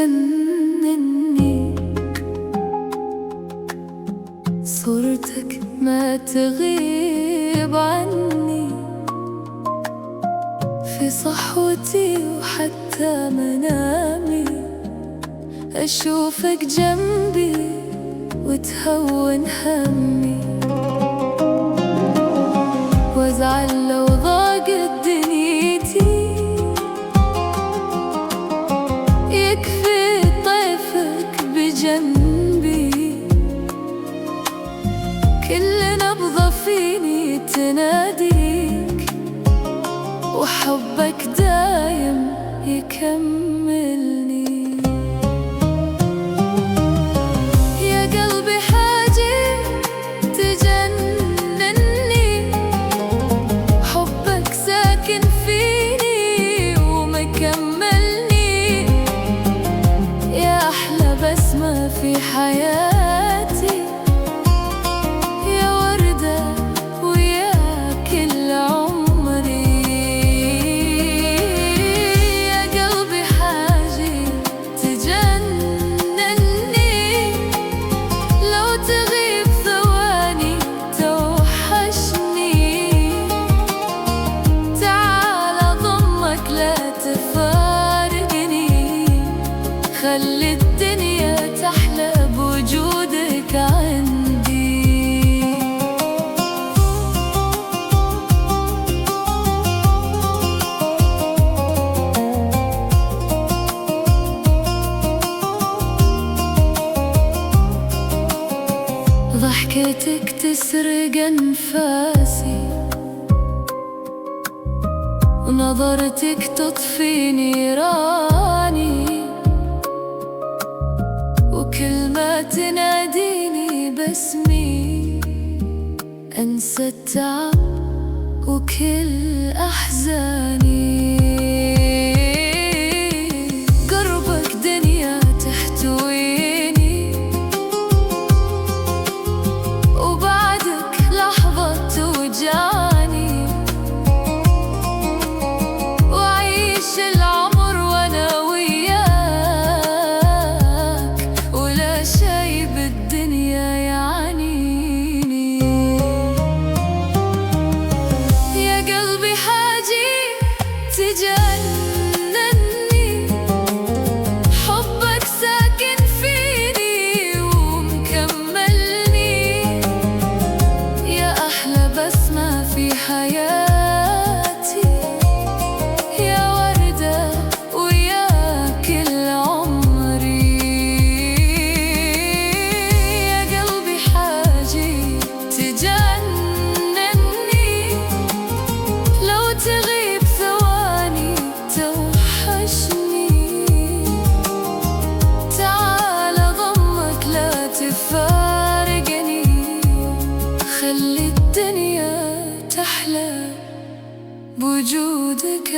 تجنني، صورتك ما تغيب عني، في صحوتي وحتى منامي أشوفك جنبي وتهون همي، وازعل لو ضاقت دنيتي، يكفي طيفك بجنبي، كل نبضة فيني تناديك، وحبك دايم يكملني. يا قلبي حاجة تجنني، حبك ساكن فيني ومكملني، يا أحلى بسمة في حياتي، يا وردة ويا كل عمري. يا قلبي حاجة تجنني، لو تغيب ثواني توحشني، تعال ضمك لا تفارقني، خلي الدنيا تحلى بوجودك عندي. ضحكتك تسرق أنفاسي، ونظرتك تطفي نيراني، وكل ما تناديني باسمي أنسى التعب وكل أحزاني، قربك دنيا تحتويني، وبعدك لحظة توجعني، وأعيش العمر وأنا وياك، ولا شي بالدنيا يعنيني. يا قلبي حاجة تجنني، حبك ساكن فيني ومكملني، يا أحلى بسمة في حياتي، يا وردة ويا كل عمري. يا قلبي حاجة تجنني، لو تغيب ثواني توحشني، تعال ضمك لا تفارقني، خلي الدنيا تحلى بوجودك.